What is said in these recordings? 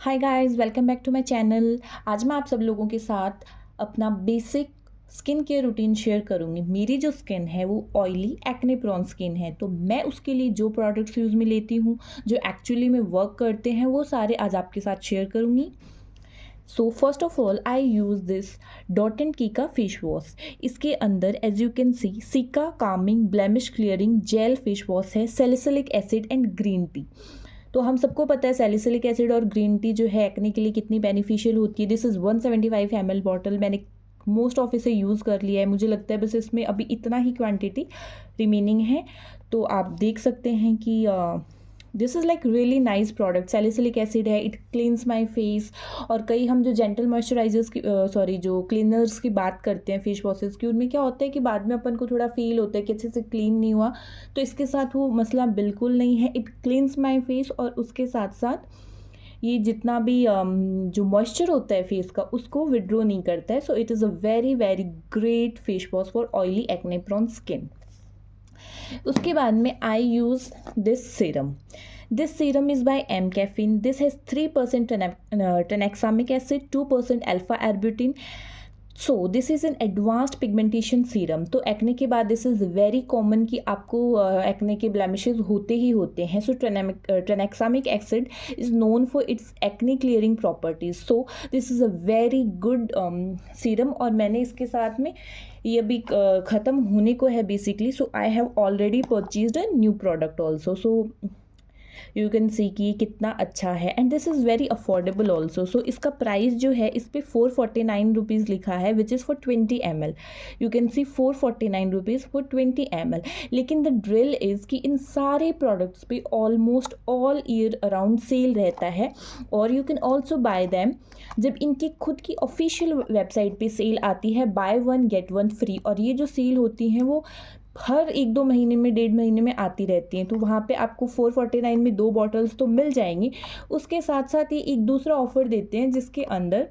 Hi guys, welcome back to my channel. आज मैं आप सब लोगों के साथ अपना basic skin care routine share करूँगी। मेरी जो स्किन है वो ऑयली एक्ने प्रोन स्किन है, तो मैं उसके लिए जो प्रोडक्ट्स यूज़ में लेती हूँ, जो एक्चुअली में वर्क करते हैं, वो सारे आज आपके साथ शेयर करूँगी। So first of all I use this dot and की का फेस वॉश। इसके अंदर as you can see cica calming blemish clearing gel face wash है, salicylic acid and green tea. तो हम सबको पता है सैलिसिलिक एसिड और ग्रीन टी जो है एक्ने के लिए कितनी बेनिफिशियल होती है। This is 175 ml bottle. मैंने मोस्ट ऑफ इसे यूज़ कर लिया है। मुझे लगता है बस इसमें अभी इतना ही क्वांटिटी रिमेनिंग है। तो आप देख सकते हैं कि this is like really nice product. Salicylic acid है, इट क्लीन्स माई फेस। और कई हम जो जेंटल मॉइस्चराइजर्स की जो क्लीनर्स की बात करते हैं फेस वॉशेज़ की, उनमें क्या होता है कि बाद में अपन को थोड़ा फील होता है कि अच्छे से क्लीन नहीं हुआ। तो इसके साथ वो मसला बिल्कुल नहीं है। इट क्लीन्स माई फेस और उसके साथ साथ ये जितना भी जो मॉइस्चर होता है फेस का उसको विड्रॉ नहीं करता है। So it is a very very great face wash for oily acne prone skin. उसके बाद में I use this serum. This serum is by M caffeine. This has 3% tranexamic acid, 2% alpha arbutin. So this is an advanced pigmentation serum. तो acne के बाद this is very common कि आपको acne के blemishes होते ही होते हैं। So tranexamic acid is known for its acne clearing properties. So this is a very good serum. और मैंने इसके साथ में ये अभी ख़त्म होने को है basically. So I have already purchased a new product also. So you can see कि कितना अच्छा है and this is very affordable also. So इसका प्राइस जो है इस पर 449 रुपीज़ लिखा है, which is for 20 ml। You can see 449 rupees for 20 ml। लेकिन द ड्रिल इज़ कि इन सारे प्रोडक्ट्स पे almost all year around sale रहता है। और you can also buy them जब इनकी खुद की ऑफिशियल वेबसाइट पे सेल आती है, by one get one free. और ये जो सेल होती हैं वो हर 1-2 महीने में, 1.5 महीने में आती रहती हैं। तो वहाँ पे आपको 449 में 2 बॉटल्स तो मिल जाएंगी। उसके साथ साथ ये एक दूसरा ऑफ़र देते हैं जिसके अंदर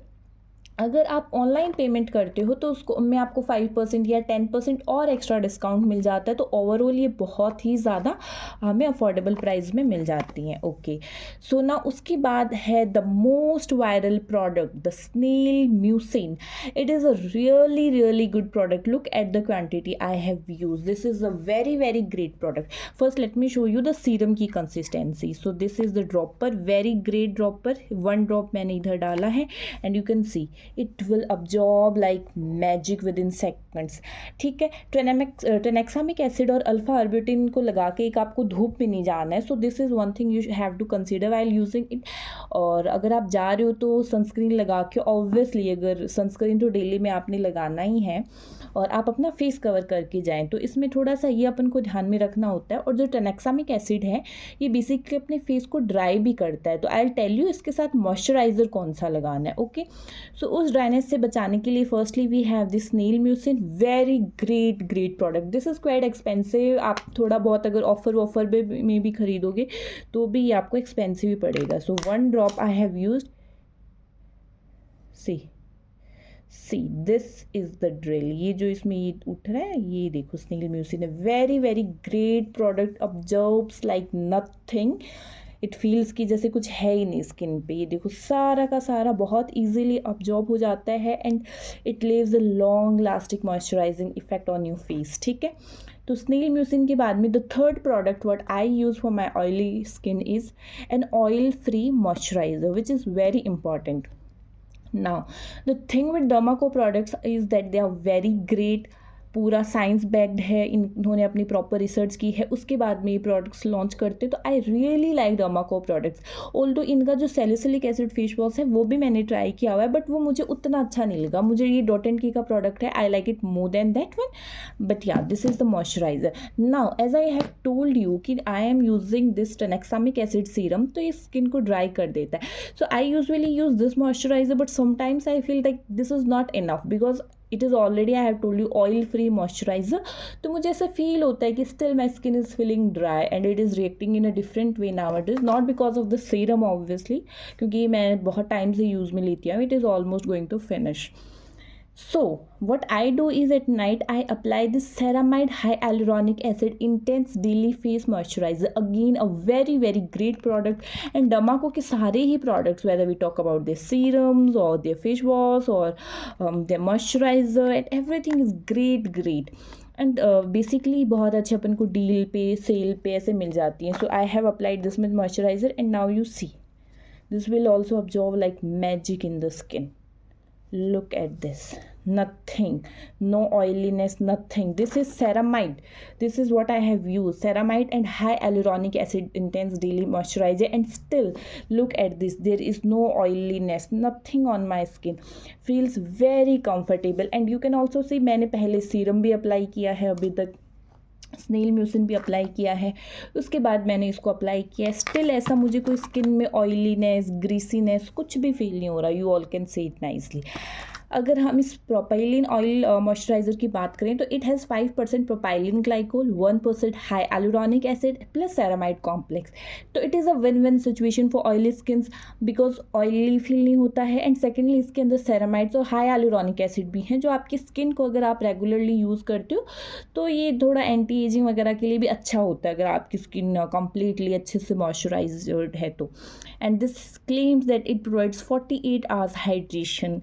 अगर आप ऑनलाइन पेमेंट करते हो तो उसको में आपको 5% या 10% और एक्स्ट्रा डिस्काउंट मिल जाता है। तो ओवरऑल ये बहुत ही ज़्यादा हमें अफोर्डेबल प्राइस में मिल जाती हैं। ओके, सो ना उसके बाद है the most viral product, the snail mucin. It is a really really good product. Look at the quantity I have use. This is a very very great product. First let me show you the serum की consistency. So this is the dropper, very great dropper. 1 drop मैंने इधर डाला है and you can see it will absorb like magic within seconds. ठीक है, ट्रेनेक्सामिक acid और alpha अर्ब्यूटिन को लगा के एक आपको धूप में नहीं जाना है। So this is one thing you have to consider while using it. और अगर आप जा रहे हो तो सनस्क्रीन लगा के, ऑब्वियसली अगर सनस्क्रीन तो डेली में आपने लगाना ही है और आप अपना फेस कवर करके जाएं, तो इसमें थोड़ा सा ये अपन को ध्यान में रखना होता है। और जो ट्रेनेक्सामिक एसिड है ये बेसिकली अपने फेस को ड्राई भी करता है। तो आई विल टेल यू इसके साथ मॉइस्चराइजर कौन सा लगाना है। ओके, सो उस ड्राइनेस से बचाने के लिए firstly we have this snail mucin, very great great product. This is quite expensive. आप थोड़ा बहुत अगर ऑफर में भी खरीदोगे तो भी ये आपको एक्सपेंसिव ही पड़ेगा। सो 1 drop I have used. C this is the drill. ये जो इसमें ये उठ रहा है ये देखो, स्नेल म्यूसिन है, very very great product. Observes like nothing. It feels कि जैसे कुछ है ही नहीं स्किन पे। ये देखो सारा का सारा बहुत इजीली अब्जॉर्ब हो जाता है and it leaves a long lasting moisturising effect on your face. ठीक है, तो स्नेल म्यूसिन के बाद में the third product what I use for my oily skin is an oil free moisturiser which is very important. Now, the thing with Dermaco products is that they are very great। पूरा science backed है, इन्होंने अपनी proper research की है, उसके बाद में ये प्रोडक्ट्स लॉन्च करते। तो I really like Derma Co products. Although इनका जो सैलिसिलिक एसिड फेस वॉश है वो भी मैंने ट्राई किया हुआ है, बट वो मुझे उतना अच्छा नहीं लगा। मुझे ये डॉट एंड की का प्रोडक्ट है, I like it more than that one. But या this is the moisturiser. Now as I have told you कि I am using this tranexamic acid serum, तो ये स्किन को ड्राई कर देता है। So I usually use this moisturiser, but sometimes I feel like this is not enough because it is already I have told you oil free moisturiser. तो मुझे ऐसा feel होता है कि still my skin is feeling dry and it is reacting in a different way now. It is not because of the serum obviously, क्योंकि मैं बहुत time से यूज़ में लेती हूँ। It is almost going to finish. So what I do is at night I apply this ceramide hyaluronic acid intense daily face moisturizer, again a very very great product. And Derma Co के सारे ही products, whether we talk about their serums or their face wash or their moisturizer, and everything is great. And basically बहुत अच्छे अपन को deal पे cell पे ऐसे मिल जाती हैं. So I have applied this with moisturiser and now you see this will also absorb like magic in the skin. Look at this, nothing, no oiliness, nothing. This is ceramide. This is what I have used, ceramide and hyaluronic acid intense daily moisturizer, and still look at this, there is no oiliness, nothing on my skin. Feels very comfortable. And you can also see मैंने पहले serum भी apply किया है, अभी तक snail mucin भी apply किया है, उसके बाद मैंने इसको अप्लाई किया है. स्टिल ऐसा मुझे कोई स्किन में ऑयलीनेस ग्रीसीनेस कुछ भी फील नहीं हो रहा. You all can see it nicely. अगर हम इस प्रोपाइलिन ऑयल मॉइस्चराइज़र की बात करें तो it has 5% propylene glycol, 1% hyaluronic acid plus ceramide complex. तो it is a win win situation for oily skins because oily feel नहीं होता है. एंड सेकेंडली इसके अंदर सेरामाइड्स और हाइलुरोनिक एसिड भी हैं जो आपकी स्किन को अगर आप रेगुलरली यूज़ करते हो तो ये थोड़ा एंटी एजिंग वगैरह के लिए भी अच्छा होता है अगर आपकी स्किन कम्प्लीटली अच्छे से मॉइस्चराइज्ड है तो. And this claims that it provides 48 hours hydration.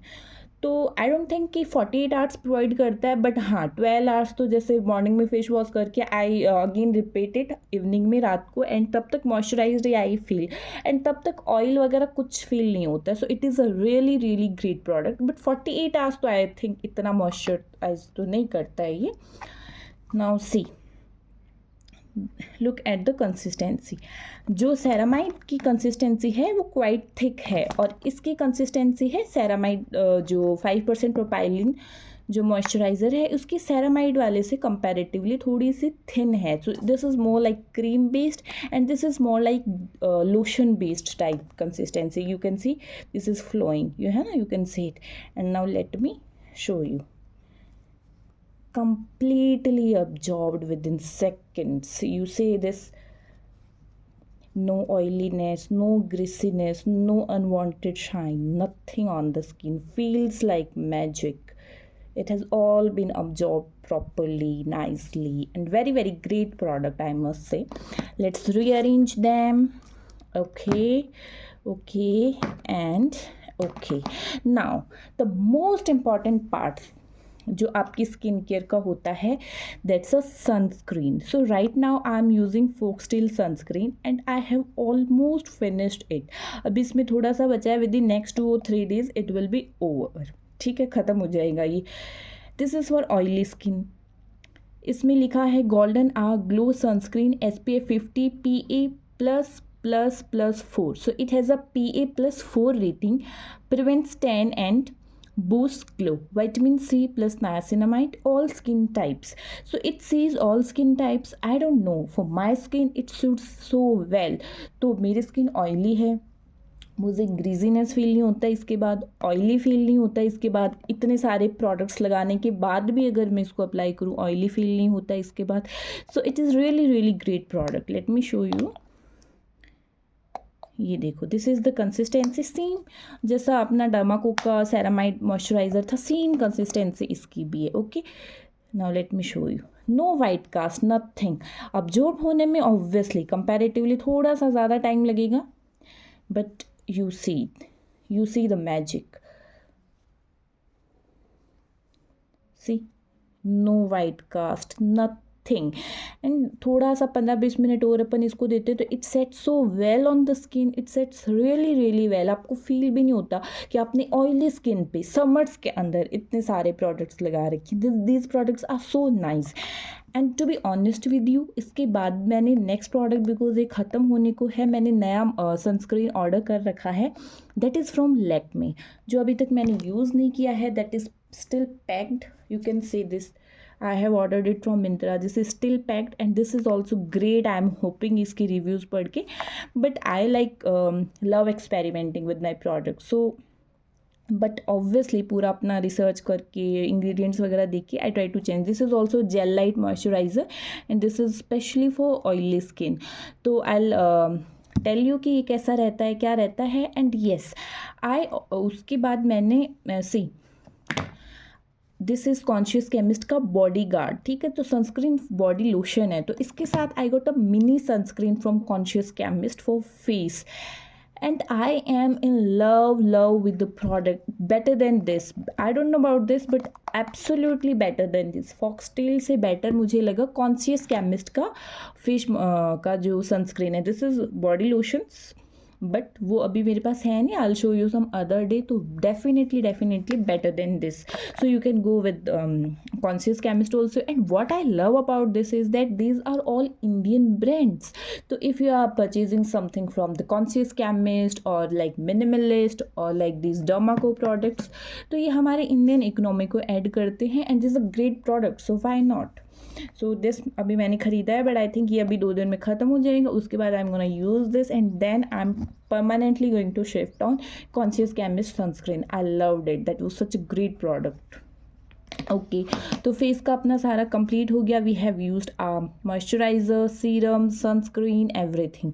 तो आई डोंट थिंक कि 48 आवर्स प्रोवाइड करता है, बट हाँ 12 आवर्स तो जैसे मॉर्निंग में फेस वॉश करके आई अगेन रिपीटेड इवनिंग में रात को, एंड तब तक मॉइस्चराइज्ड आई फील, एंड तब तक ऑयल वगैरह कुछ फील नहीं होता है. So it is a really great product. But 48 hours तो आई थिंक इतना मॉइस्चराइज तो नहीं करता है ये. Now see look at the consistency. जो सेरामाइड की कंसिस्टेंसी है वो क्वाइट थिक है, और इसकी कंसिस्टेंसी है सेरामाइड जो 5% प्रोपाइलिन जो मॉइस्चराइज़र है उसकी सेरामाइड वाले से कंपैरेटिवली थोड़ी सी थिन है. So this is more like cream based and this is more like lotion based type consistency. You can see this is flowing, you है ना, you can see it. And now let me show you. Completely absorbed within seconds. You say this, no oiliness, no greasiness, no unwanted shine, nothing on the skin. Feels like magic. It has all been absorbed properly, nicely, and very great product, I must say. Let's rearrange them. Okay, and okay. Now the most important part जो आपकी skin care का होता है, that's a sunscreen. So right now I am using foxtail sunscreen and I have almost finished it. अभी इसमें थोड़ा सा बचा है. With in next 2 or 3 days it will be over. ठीक है, ख़त्म हो जाएगा ये. This is for oily skin. इसमें लिखा है golden hour glow sunscreen SPF 50 PA++++4. So it has a PA+4 rating, prevents tan and boost glow, vitamin C plus niacinamide, all skin types. So it says all skin types. I don't know, for my skin it suits so well. तो मेरी skin oily है, मुझे ग्रीजीनेस feel नहीं होता, इसके बाद oily feel नहीं होता, इसके बाद इतने सारे प्रोडक्ट्स लगाने के बाद भी अगर मैं इसको अप्लाई करूँ ऑयली फील नहीं होता इसके बाद. So it is really great product. Let me show you. ये देखो, this is the consistency. Same जैसा अपना डर्मा को का सेरामाइड मॉइस्चराइज़र था, सेम कंसिस्टेंसी इसकी भी है. Okay, now let me show you. No white cast, nothing. Absorb होने में ऑब्वियसली कंपैरेटिवली थोड़ा सा ज़्यादा टाइम लगेगा, but you see the magic. See, no white cast, nothing. And थोड़ा सा 15-20 मिनट और अपन इसको देते तो it set so well on the skin. It sets really well. आपको फील भी नहीं होता कि आपने ऑयली स्किन पे समर्स के अंदर इतने सारे प्रोडक्ट्स लगा रखे. These products are so nice. And to be honest with you, इसके बाद मैंने नेक्स्ट प्रोडक्ट, बिकॉज ये ख़त्म होने को है, मैंने नया सनस्क्रीन ऑर्डर कर रखा है. दैट इज़ फ्रॉम लैक्मे, जो अभी तक मैंने यूज़ नहीं किया है. That is still packed. You can see this. I have ordered it from Myntra. This is still packed and this is also great. I am hoping इसकी reviews पढ़ के, but I like love experimenting with my product. So but obviously पूरा अपना research करके ingredients वगैरह देख के I try to change. This is also gel light moisturizer and this is specially for oily skin. तो I'll tell you कि ये कैसा रहता है, क्या रहता है. एंड येस, उसके बाद मैंने दिस इज़ कॉन्शियस केमिस्ट का बॉडी गार्ड, ठीक है। तो सनस्क्रीन बॉडी लोशन है, तो इसके साथ I got a mini sunscreen from Conscious chemist for face, and I am in love with the product, better than this. I don't know about this, but absolutely better than this. Foxtail से better मुझे लगा conscious chemist का fish का जो sunscreen है. This is body lotions, but वो अभी मेरे पास है नहीं. I'll show you some other day. तो definitely better than this. So you can go with Conscious Chemist also. And what I love about this is that these are all Indian brands. So if you are purchasing something from the Conscious Chemist or like Minimalist or like these Dermaco products, तो ये हमारे Indian economy को add करते हैं, and this a great product, so why not. So this अभी मैंने ख़रीदा है, बट आई थिंक ये अभी 2 दिन में ख़त्म हो जाएगा. उसके बाद I am gonna use this, and then I am permanently going to shift on conscious chemist sunscreen. I loved it, that was such a great product. Okay, तो फेस का अपना सारा कंप्लीट हो गया. We have used moisturiser, serum, sunscreen, everything.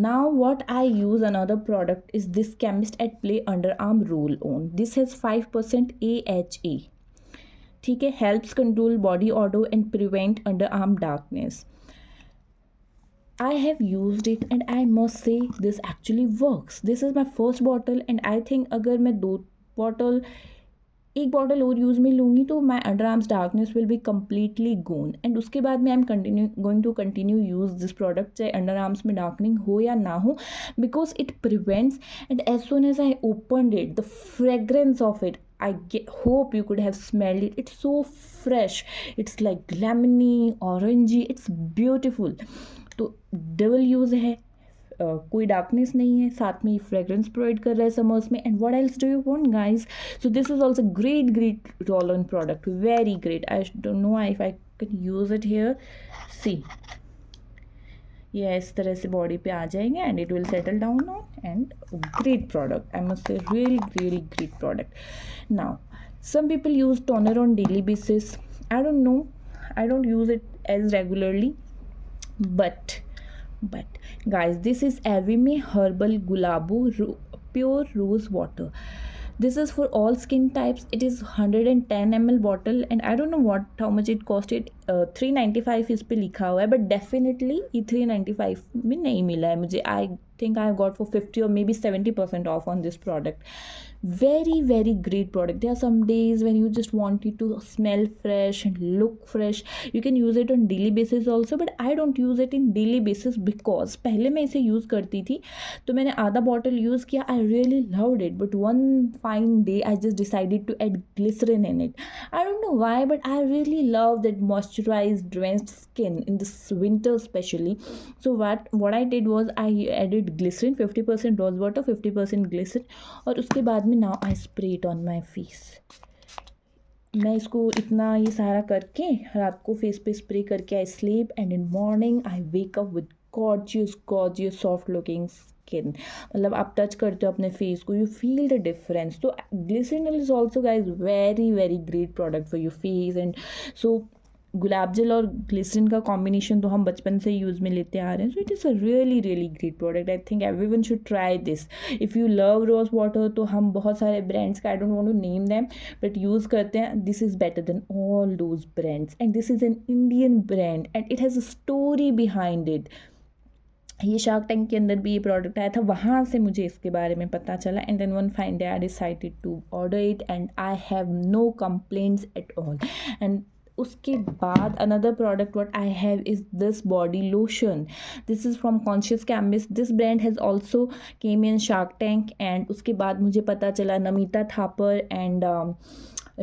Now what I use another product is this Chemist at Play Underarm Roll-On. This has 5% AHA. ठीक है, helps control body odor and prevent underarm darkness. I have used it and I must say this actually works. This is my first bottle and I think अगर मैं एक bottle और use में लूँगी तो my under arms darkness will be completely gone. And उसके बाद में I am going to continue use this product, चाहे अंडर आर्म्स में डार्कनिंग हो या ना हो, because it prevents. And as soon as I opened it, the fragrance of it, I hope you could have smelled it. It's so fresh. It's like lemony, orangey. It's beautiful. तो double use है, कोई darkness नहीं है, साथ में fragrance provide कर रहा है समर्स में. And what else do you want guys? So this is also great roll on product, very great. I don't know if I can use it here. See, ये इस तरह से बॉडी पे आ जाएंगे and it will settle down on. And great product, I must say really great product. Now some people use toner on daily basis. I don't know, I don't use it as regularly, but guys, this is Avime Herbal Gulabo Pure Rose Water. This is for all skin types. It is 110 ml bottle and I don't know how much it costed. 395 इस पे लिखा हुआ है, but definitely ये 395 में नहीं मिला है मुझे. I think I got for 50 or maybe 70% off on this product. Very great product. There are some days when you just want it to smell fresh and look fresh. You can use it on daily basis also, but I don't use it in daily basis because पहले मैं इसे use करती थी, तो मैंने आधा bottle use किया. I really loved it, but one fine day I just decided to add glycerin in it. I don't know why, but I really love that moisturized drenched skin in this winter especially. So what I did was I added glycerin, 50% rose water, 50% glycerin, और उसके बाद में now I spray it on my face. मैं इसको इतना ये सारा करके रात को फेस पे स्प्रे करके I sleep, and in morning I wake up with gorgeous soft looking skin. मतलब आप टच करते हो अपने फेस को, यू फील द डिफरेंस. तो glycerine is also guys very great product for your face. And so गुलाब जल और ग्लिसरीन का कॉम्बिनेशन तो हम बचपन से यूज़ में लेते आ रहे हैं. So it is a really great product. I think everyone should try this. If you love rose water, तो हम बहुत सारे ब्रांड्स का, I don't want to name them, but use करते हैं. This is better than all those brands, and this is an Indian brand and it has a story behind it. ये Shark Tank के अंदर भी ये product आया था, वहाँ से मुझे इसके बारे में पता चला. And then one fine day I decided to order it and I have no complaints at all. And उसके बाद another product what I have is this body lotion. This is from Conscious Chemist. This brand has also came in Shark Tank. And उसके बाद मुझे पता चला Namita Thapar and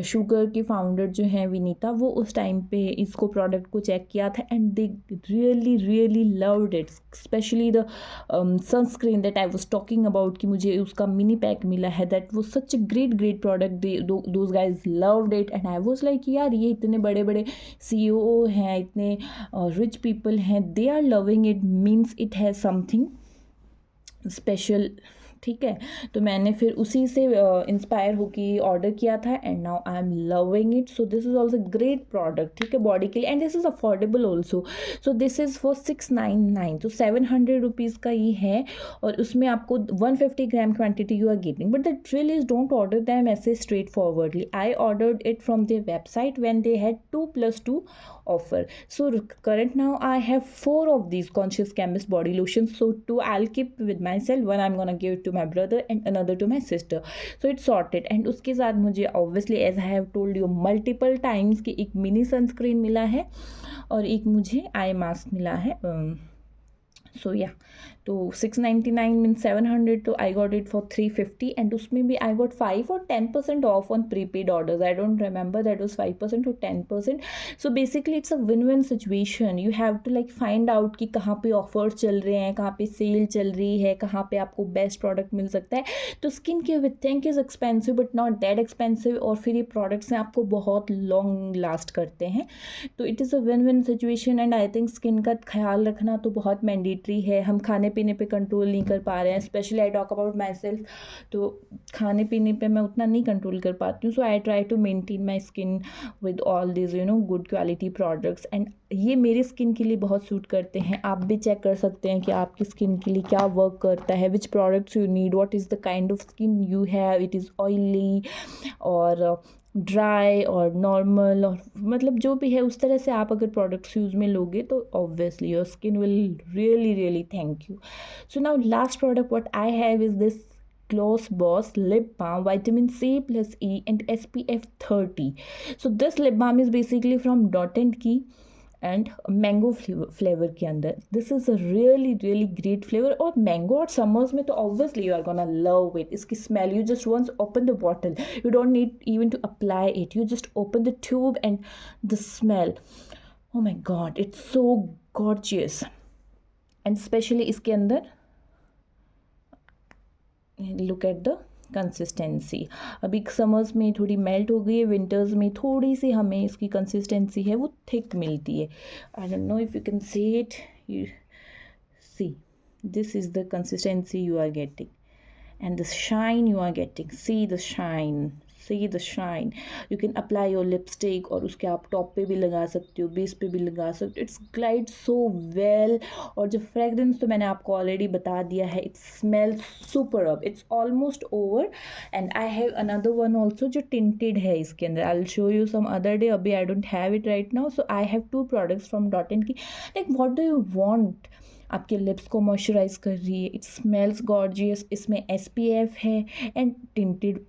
Sugar के founder जो हैं विनीता, वो उस टाइम पे इसको प्रोडक्ट को चेक किया था and they really loved it. Specially the sunscreen that I was talking about, कि मुझे उसका मिनी पैक मिला है, that was such a great product. Those guys loved it and I was like यार, ये इतने बड़े CEO हैं, इतने रिच पीपल हैं, they are loving it, means it has something special ठीक है। तो मैंने फिर उसी से इंस्पायर होकर ऑर्डर किया था and now I am loving it. So this is also great product, ठीक है, बॉडी के लिए, and this is affordable also. So this is for 699, तो 700 रुपीज़ का ये है, और उसमें आपको 150 gram quantity you are getting. But the trick is don't order them ऐसे straightforwardly. I ordered it from their website when they had 2+2 offer. So current now I have 4 of these Conscious Chemist body lotions. So 2 I'll keep with myself, one I'm gonna give it to my brother and another to my sister. So it's sorted. And उसके साथ मुझे obviously as I have told you multiple times कि एक mini sunscreen मिला है और एक मुझे आई मास्क मिला है। सो या तो 699 मीन 700, तो I got it for 350, and उसमें भी आई गॉट 5 और 10% off on prepaid orders. I don't remember that was 5% और 10%। So basically it's a win win situation. You have to like find out कि कहाँ पे ऑफर्स चल रहे हैं, कहाँ पे सेल चल रही है, कहाँ पे आपको बेस्ट प्रोडक्ट मिल सकता है। तो skin care with think is expensive but not that expensive, और फिर ये प्रोडक्ट्स हैं आपको बहुत लॉन्ग लास्ट करते हैं। तो it is a win win situation, and I think skin का ख्याल रखना तो बहुत मैंडेटरी है। हम खाने पीने पे कंट्रोल नहीं कर पा रहे हैं, specially I talk about my self. तो खाने पीने पे मैं उतना नहीं कंट्रोल कर पाती हूँ। So I try to maintain my skin with all this good quality products, and ये मेरी स्किन के लिए बहुत सूट करते हैं। आप भी चेक कर सकते हैं कि आपकी स्किन के लिए क्या वर्क करता है, विच products you need, what is the kind of skin you have, it is oily और ड्राई और नॉर्मल, और मतलब जो भी है उस तरह से आप अगर प्रोडक्ट्स यूज़ में लोगे तो obviously your skin will really thank you. So now last product what I have is this Gloss Boss Lip Balm Vitamin C plus E and SPF 30. So this lip balm is basically from Dot and Key and mango flavour के अंदर। This is a really great flavour, और mango और summers में तो obviously you are gonna love it. इसकी smell, you just once open the bottle, you don't need even to apply it, you just open the tube and the smell, oh my god, it's so gorgeous. And specially इसके अंदर look at the consistency. अभी summers में थोड़ी melt हो गई है, winters में थोड़ी सी हमें इसकी कंसिस्टेंसी है वो थिक मिलती है। I don't know if you can see it, you see this is the consistency you are getting, and the shine you are getting, see the shine, you can apply your lipstick और उसके आप top पे भी लगा सकते हो, base पे भी लगा सकते हो। इट्स ग्लाइड सो वेल, और जो फ्रेगरेंस तो मैंने आपको ऑलरेडी बता दिया है, it smells super up, it's almost over. And I have another one also जो टिंटेड है इसके अंदर, I will show you some other day, अभी I don't have it right now. So I have 2 products from Dot and Key. Like what do you want, आपके lips को moisturise कर रही है, इट स्मेल्स गॉर्जियस, इसमें SPF है, and tinted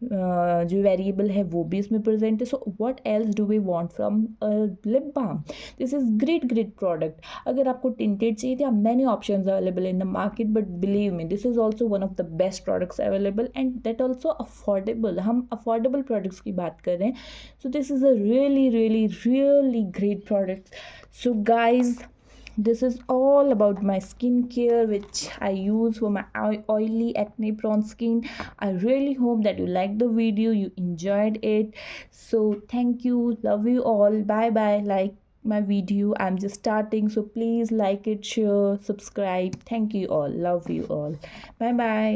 जो variable है वो भी इसमें प्रेजेंट है। So what else do we want from lip balm. This is great product. अगर आपको टिंटेड चाहिए तो many options available in the market, but believe me this is also one of the best products available, and that also affordable. हम affordable products की बात कर रहे हैं। So this is a really great product. So guys, this is all about my skincare which I use for my oily acne prone skin. I really hope that you liked the video, you enjoyed it. So thank you, love you all, bye. Like my video, I'm just starting, so please like it, share, subscribe. Thank you all, love you all, bye.